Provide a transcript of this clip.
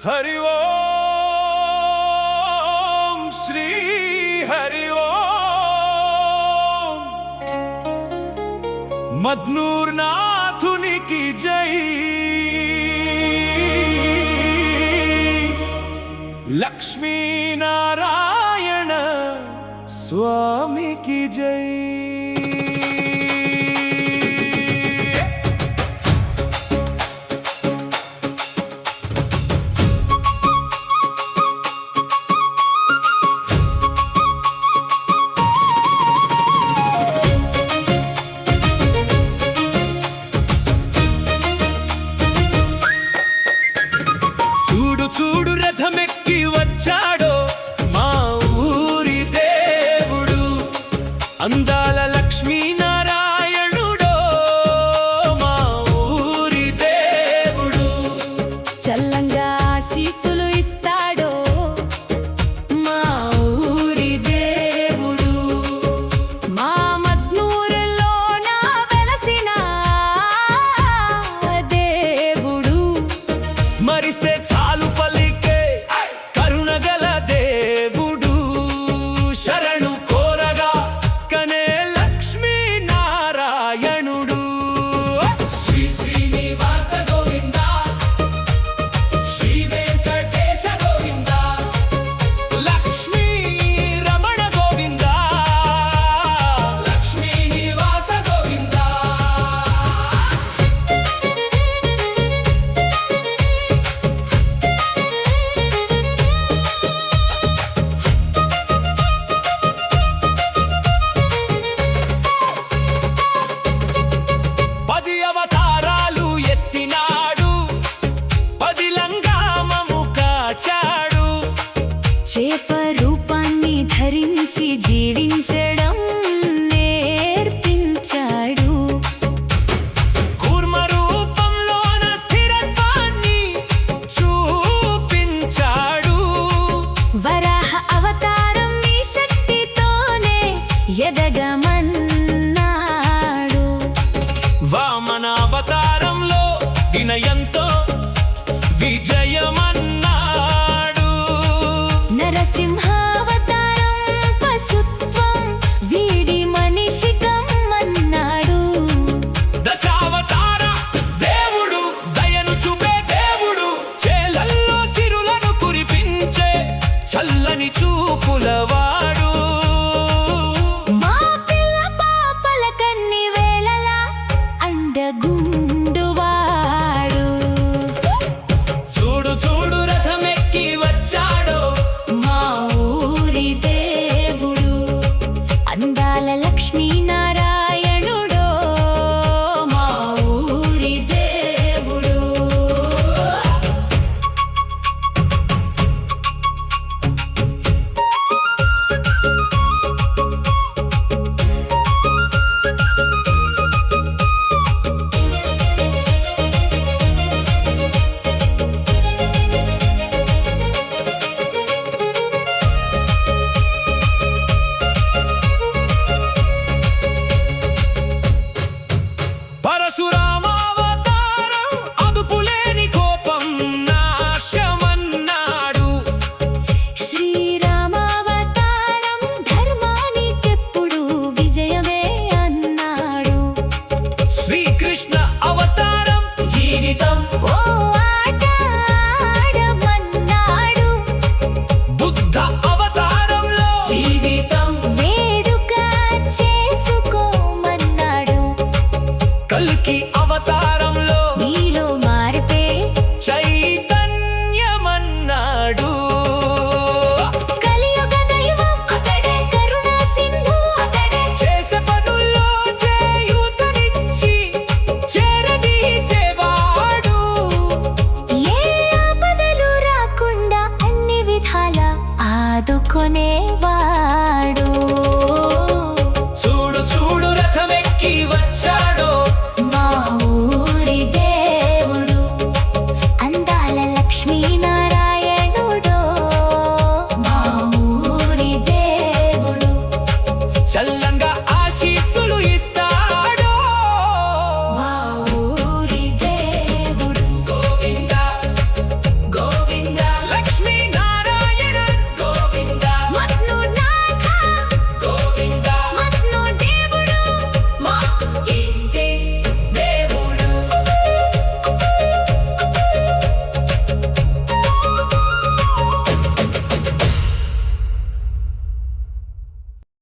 हरि ओम श्री हरि ओम मदनूर नाथुनि की जय लक्ष्मी नारायण स्वामी की जय। చూడు రథమెక్కి వచ్చాడో మా ఊరి దేవుడు, అందాల లక్ష్మీ నారాయణుడో మా ఊరి దేవుడు. చల్లంగా ఆశీస్సులు ఇస్తాడో మా ఊరి దేవుడు, మా మద్నూరులోన వెలసిన దేవుడు. స్మరిస్తే చాలు పలికే కరుణగల దేవుడు, శరణు కోరగా కనే లక్ష్మీ నారాయణుడు. శ్రీ శ్రీనివాస గోవింద శ్రీ వెంకటేశ గోవింద లక్ష్మీ రమణ గోవింద లక్ష్మీ నివాస గోవింద. పది అవతారాలు ఎత్తినాడు, పది లంగామము కాచాడు. చేప రూపాన్ని ధరించి జీవించడం నేర్పించాడు. కూర్మ రూపంలోన స్థిరత్వాన్ని చూపించాడు. వరాహ అవతారం ఈ శక్తితోనే ఎదగమన్నాడు. వామన అవతారంలో వినయంతో విజయ